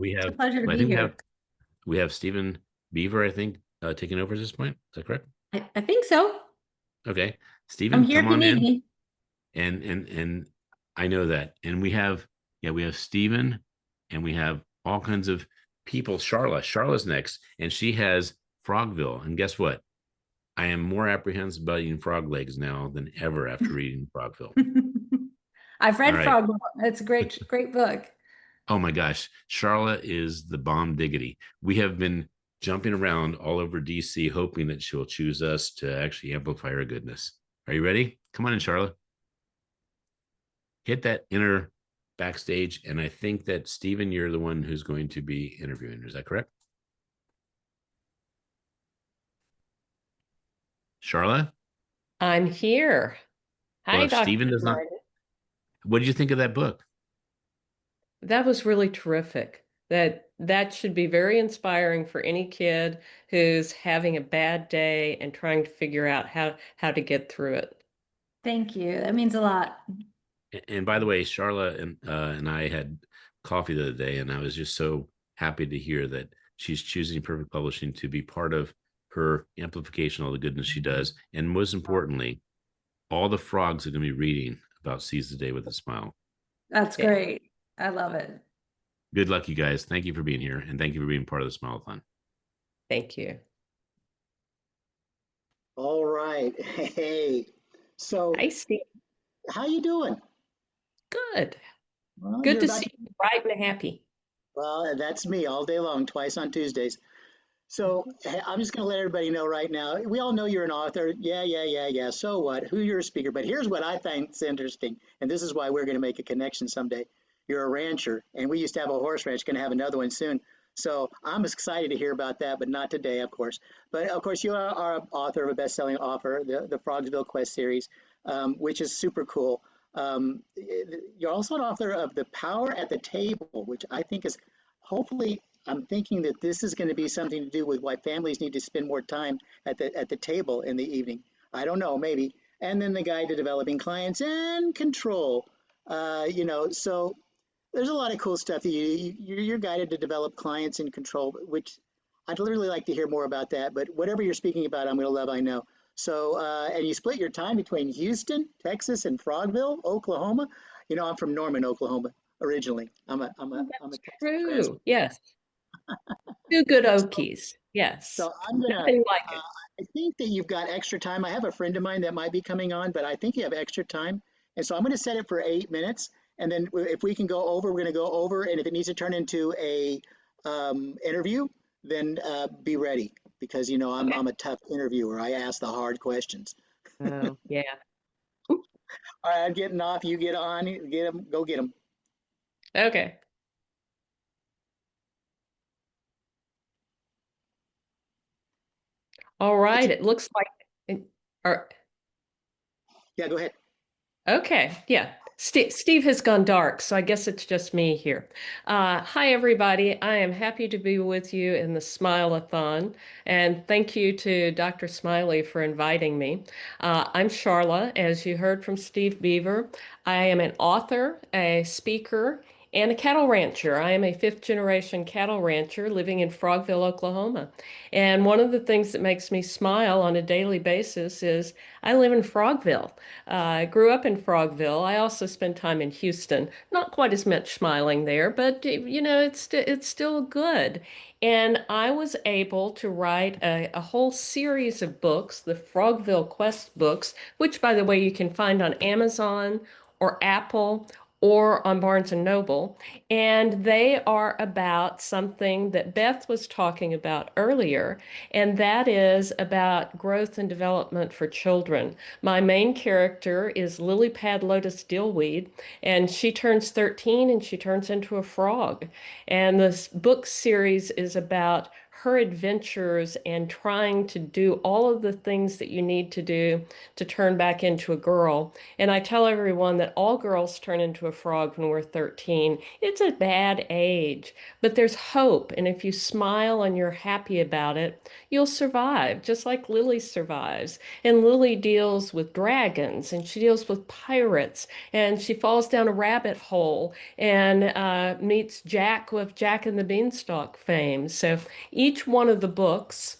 We It's a have, pleasure to I be think here. we have Stephen Beaver, I think, taking over at this point. Is that correct? I think so. Okay. I'm Stephen, here come if you on need in. me. And I know that. And we have Stephen and we have all kinds of people. Sharla's next, and she has Frogville. And guess what? I am more apprehensive about eating frog legs now than ever after reading Frogville. I've All read right. Frogville. It's a great book. Oh my gosh, Sharla is the bomb diggity. We have been jumping around all over DC, hoping that she'll choose us to actually amplify her goodness. Are you ready? Come on in, Sharla. Hit that inner backstage. And I think that Stephen, you're the one who's going to be interviewing. Is that correct? Sharla? I'm here. Well, Hi, if Dr. Stephen does not, Martin. what did you think of that book? That was really terrific. That should be very inspiring for any kid who's having a bad day and trying to figure out how to get through it. Thank you. That means a lot. And by the way, Sharla and I had coffee the other day, and I was just so happy to hear that she's choosing Perfect Publishing to be part of her amplification, all the goodness she does, and most importantly, all the frogs are going to be reading about Seize the Day with a Smile. That's Yeah, great. I love it. Good luck, you guys. Thank you for being here, and thank you for being part of the Smile-A-Thon. thank you. All right. Hey. So, Hi, Steve. how you doing? Good. Well, Good you're to about see to, you bright and happy. well, that's me all day long, twice on Tuesdays. So, hey, I'm just going to let everybody know right now. We all know you're an author. Yeah. So what? Who you're a speaker. But here's what I think's interesting, and this is why we're going to make a connection someday. You're a rancher, and we used to have a horse ranch. Going to have another one soon. So I'm excited to hear about that, but not today, of course. But of course, you are an author of a best-selling author, the Frogville Quest series, which is super cool. You're also an author of The Power at the Table, which I think is hopefully I'm thinking that this is going to be something to do with why families need to spend more time at the table in the evening. I don't know, maybe. And then the guide to developing clients and control. So there's a lot of cool stuff that you're guided to develop clients and control, which I'd literally like to hear more about that. But whatever you're speaking about, I'm going to love. I know. So and you split your time between Houston, Texas, and Frogville, Oklahoma. I'm from Norman, Oklahoma originally. I'm a That's Texas transplant. true. Yes. Two good Okies. Yes. So I'm gonna. Nothing like it. I think that you've got extra time. I have a friend of mine that might be coming on, but I think you have extra time, and so I'm going to set it for 8 minutes. And then if we can go over, we're going to go over. And if it needs to turn into a interview, then be ready because I'm Okay. I'm a tough interviewer. I ask the hard questions. Oh, yeah. All right, I'm getting off. You get on. Get them. Go get them. Okay. All right. It looks like, or Yeah, go ahead. okay, yeah. Steve has gone dark, so I guess it's just me here. Hi, everybody. I am happy to be with you in the Smile-A-Thon, and thank you to Dr. Smiley for inviting me. I'm Sharla, as you heard from Steve Beaver. I am an author, a speaker, and a cattle rancher. I am a fifth generation cattle rancher living in Frogville, Oklahoma. And one of the things that makes me smile on a daily basis is I live in Frogville. I grew up in Frogville. I also spent time in Houston. Not quite as much smiling there, but it's still good. And I was able to write a whole series of books, the Frogville Quest books, which, by the way, you can find on Amazon or Apple or on Barnes and Noble. And they are about something that Beth was talking about earlier, and that is about growth and development for children. My main character is Pad Lotus Dillweed, and she turns 13 and she turns into a frog. And this book series is about her adventures and trying to do all of the things that you need to do to turn back into a girl. And I tell everyone that all girls turn into a frog when we're 13. It's a bad age, but there's hope. And if you smile and you're happy about it, you'll survive, just like Lily survives. And Lily deals with dragons, and she deals with pirates, and she falls down a rabbit hole and meets Jack with Jack and the Beanstalk fame. So each one of the books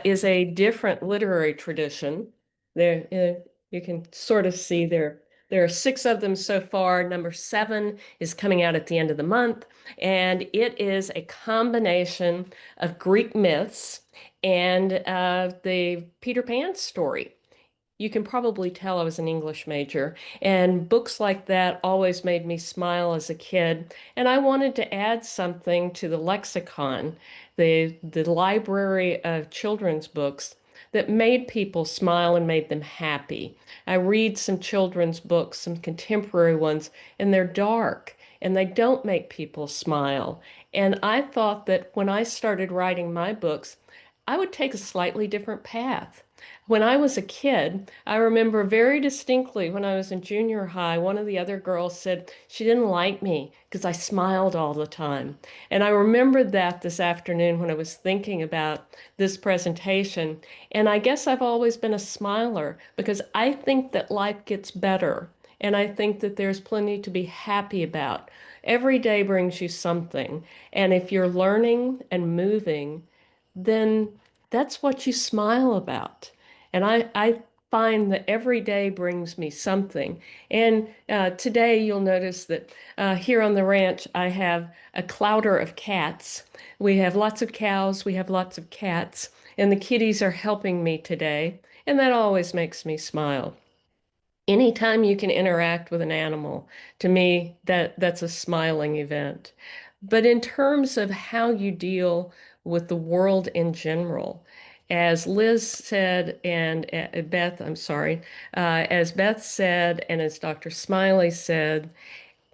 is a different literary tradition. There, you can sort of see there are 6 of them so far. Number 7 is coming out at the end of the month, and it is a combination of Greek myths and the Peter Pan story. You can probably tell I was an English major, and books like that always made me smile as a kid. And I wanted to add something to the lexicon, the library of children's books that made people smile and made them happy. I read some children's books, some contemporary ones, and they're dark and they don't make people smile. And I thought that when I started writing my books, I would take a slightly different path. When I was a kid, I remember very distinctly when I was in junior high, one of the other girls said she didn't like me because I smiled all the time. And I remembered that this afternoon when I was thinking about this presentation. And I guess I've always been a smiler because I think that life gets better. And I think that there's plenty to be happy about. Every day brings you something. And if you're learning and moving, then that's what you smile about. And I find that every day brings me something. And today you'll notice that here on the ranch, I have a clouder of cats. We have lots of cows, we have lots of cats, and the kitties are helping me today. And that always makes me smile. Anytime you can interact with an animal, to me, that's a smiling event. But in terms of how you deal with the world in general, as Liz said, and Beth, I'm sorry, as Beth said, and as Dr. Smiley said,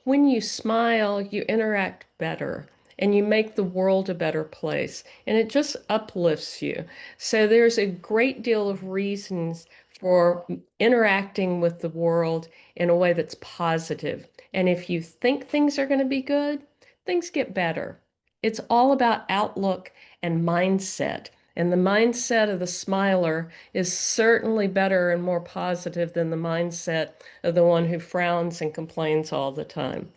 when you smile, you interact better and you make the world a better place, and it just uplifts you. So there's a great deal of reasons for interacting with the world in a way that's positive. And if you think things are going to be good, things get better. It's all about outlook and mindset. And the mindset of the smiler is certainly better and more positive than the mindset of the one who frowns and complains all the time.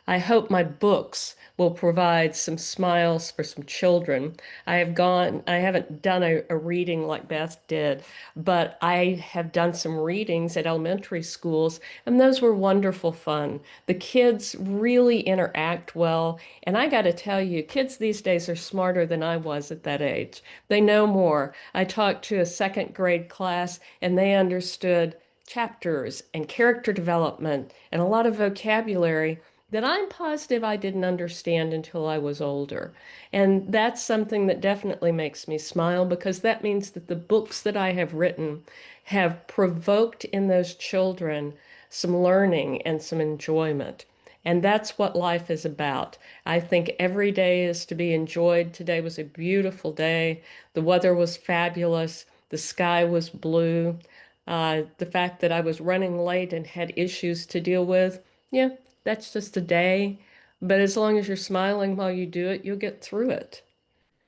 I hope my books will provide some smiles for some children. I haven't done a reading like Beth did, but I have done some readings at elementary schools, and those were wonderful fun. The kids really interact well, and I got to tell you, kids these days are smarter than I was at that age. They know more. I talked to a 2nd grade class, and they understood chapters and character development and a lot of vocabulary that I'm positive I didn't understand until I was older. And that's something that definitely makes me smile because that means that the books that I have written have provoked in those children some learning and some enjoyment. And that's what life is about. I think every day is to be enjoyed. Today was a beautiful day. The weather was fabulous. The sky was blue. The fact that I was running late and had issues to deal with, yeah, that's just a day. But as long as you're smiling while you do it, you'll get through it.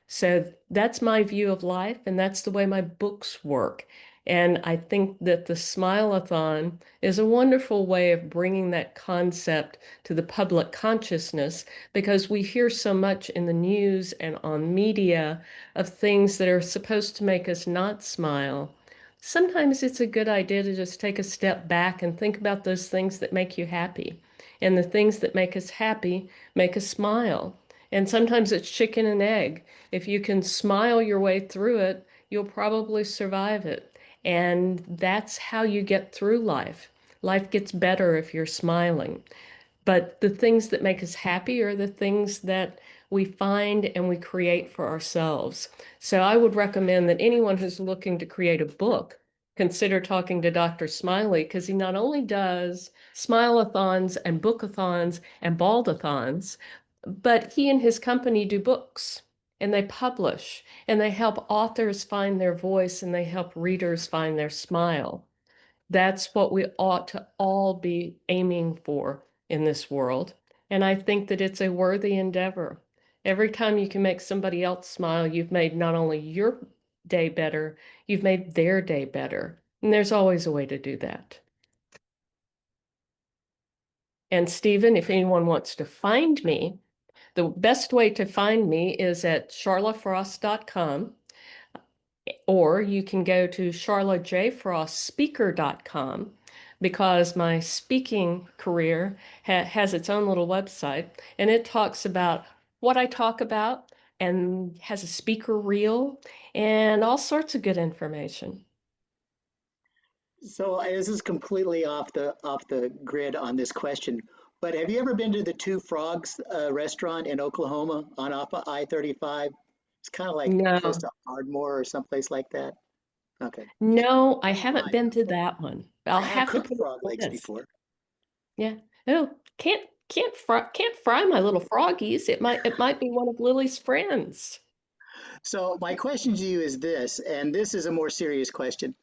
So that's my view of life, and that's the way my books work. And I think that the Smile-A-Thon is a wonderful way of bringing that concept to the public consciousness because we hear so much in the news and on media of things that are supposed to make us not smile. Sometimes it's a good idea to just take a step back and think about those things that make you happy. And the things that make us happy make us smile. And sometimes it's chicken and egg. If you can smile your way through it, you'll probably survive it. And that's how you get through life. Life gets better if you're smiling. But the things that make us happy are the things that we find and we create for ourselves. So I would recommend that anyone who's looking to create a book consider talking to Dr. Smiley because he not only does smile-a-thons and book-a-thons and bald-a-thons, but he and his company do books. and they publish and they help authors find their voice and they help readers find their smile. That's what we ought to all be aiming for in this world. And I think that it's a worthy endeavor. Every time you can make somebody else smile, you've made not only your day better, you've made their day better. And there's always a way to do that. And Stephen, if anyone wants to find me, the best way to find me is at sharlafrost.com, or you can go to sharlajfrostspeaker.com, because my speaking career has its own little website, and it talks about what I talk about and has a speaker reel and all sorts of good information. So this is completely off the grid on this question, but have you ever been to the Two Frogs restaurant in Oklahoma on off of I-35? It's kind of like close No, to Ardmore or someplace like that. Okay. no, I Oh haven't my, been to that one. I'll I have have to cooked put it frog on legs the list. before. Yeah. Oh, can't fry my little froggies. It might be one of Lily's friends. So my question to you is this, and this is a more serious question.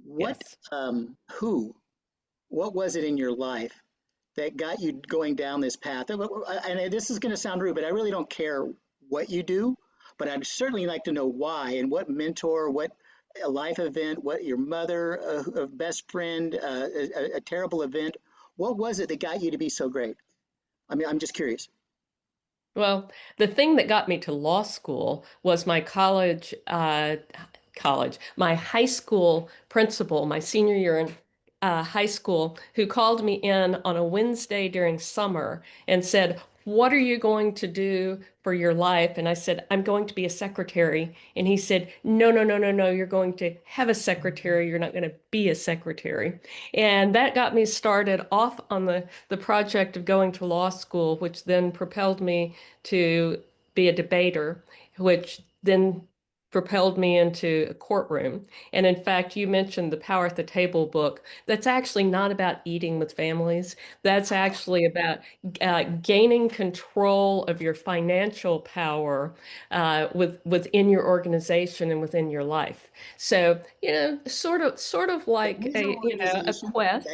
What, Yes. who, what was it in your life that got you going down this path? And this is going to sound rude, but I really don't care what you do, but I'd certainly like to know why and what mentor, what a life event, what your mother, a best friend, a terrible event. What was it that got you to be so great? I mean, I'm just curious. Well, the thing that got me to law school was my my high school principal, my senior year in high school, who called me in on a Wednesday during summer and said, "What are you going to do for your life?" And I said, "I'm going to be a secretary." And he said, "No, no, no, no, no, you're going to have a secretary. You're not going to be a secretary." And that got me started off on the project of going to law school, which then propelled me to be a debater, which then propelled me into a courtroom. And in fact, you mentioned the Power at the Table book. That's actually not about eating with families. That's actually about gaining control of your financial power within your organization and within your life. So, sort of But like use your a organization. quest.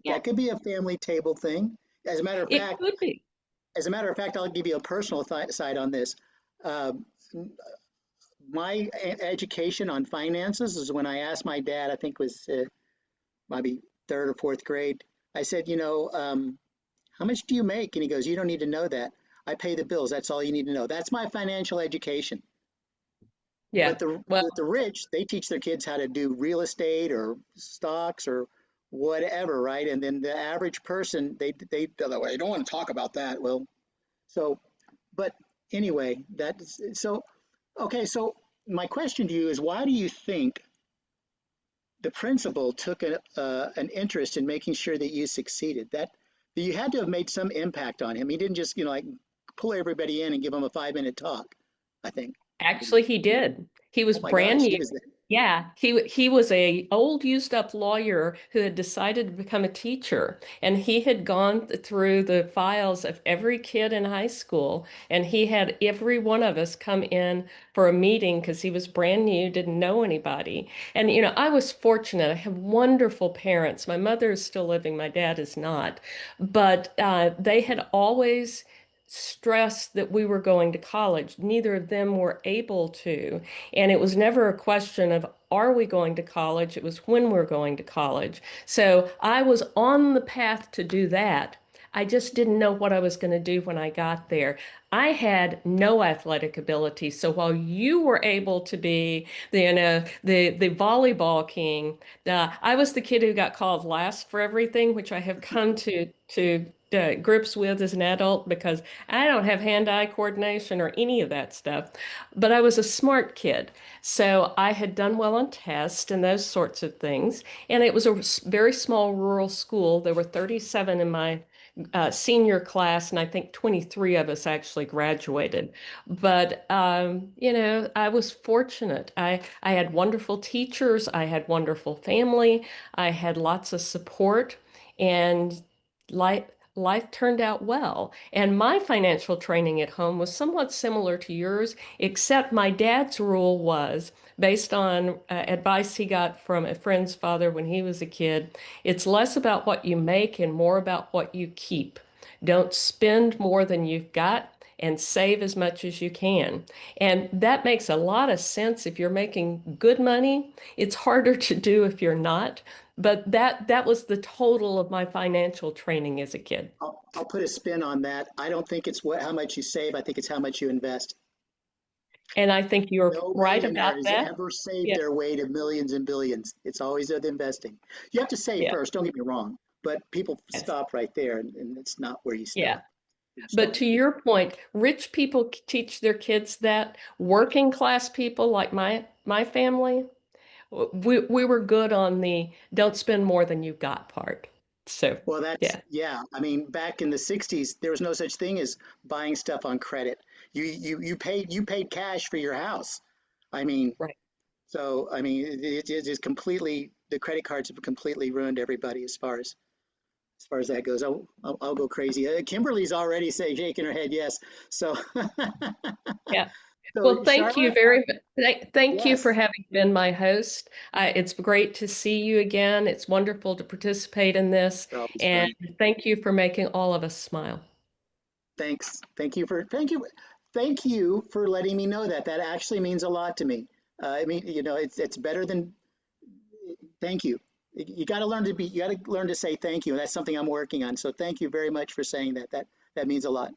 Yeah, That could be a family table thing. As a matter of it fact, could be. I'll give you a personal side on this. Uh, my education on finances is when I asked my dad, I think it was maybe third or fourth grade. I said, how much do you make? And he goes, you don't need to know that. I pay the bills. That's all you need to know. That's my financial education. But Yeah. Well, with the rich, they teach their kids how to do real estate or stocks or whatever, right? And then the average person, they don't want to talk about that. Well, so, but anyway, that's so okay. So my question to you is, why do you think the principal took an interest in making sure that you succeeded? That you had to have made some impact on him. He didn't just, like pull everybody in and give them a 5-minute talk. I think. actually, he did. He was Oh my brand gosh, he new. was there. Yeah, he was a old used up lawyer who had decided to become a teacher, and he had gone through the files of every kid in high school, and he had every one of us come in for a meeting because he was brand new, didn't know anybody. And I was fortunate. I have wonderful parents. My mother is still living, my dad is not, but they had always stressed that we were going to college. Neither of them were able to. And it was never a question of are we going to college? It was when we're going to college. So I was on the path to do that. I just didn't know what I was going to do when I got there. I had no athletic ability. So while you were able to be the volleyball king, I was the kid who got called last for everything, which I have come to grips with as an adult because I don't have hand-eye coordination or any of that stuff. But I was a smart kid. So I had done well on tests and those sorts of things. And it was a very small rural school. There were 37 in my senior class, and I think 23 of us actually graduated. But I was fortunate. I had wonderful teachers. I had wonderful family. I had lots of support, and like life turned out well. And my financial training at home was somewhat similar to yours, except my dad's rule was based on advice he got from a friend's father when he was a kid. It's less about what you make and more about what you keep. Don't spend more than you've got and save as much as you can. And that makes a lot of sense if you're making good money. It's harder to do if you're not. But that was the total of my financial training as a kid. I'll put a spin on that. I don't think it's how much you save. I think it's how much you invest. And I think you're No right millionaire about has that. ever saved Yeah, their way to millions and billions. It's always with investing. You have to save yeah, first, don't get me wrong, but people yes, stop right there and it's not where you yeah. start. You But start. to your point, rich people teach their kids that. Working class people like my family, we were good on the don't spend more than you got part. So Well, that's, yeah, yeah. I mean, back in the 60s, there was no such thing as buying stuff on credit. You paid cash for your house. I mean, right. so I mean, it is completely, the credit cards have completely ruined everybody as far as that goes. I'll go crazy. Kimberly's already saying, shaking her head, yes. So, Yeah. so Well, thank you Charlotte, very thank you for yes, having been my host. It's great to see you again. It's wonderful to participate in this, it's always and fun. thank you for making all of us smile. Thanks. Thank you for letting me know that. That actually means a lot to me. I mean, it's better than thank you. You got to learn to say thank you. And that's something I'm working on. So thank you very much for saying that. That means a lot.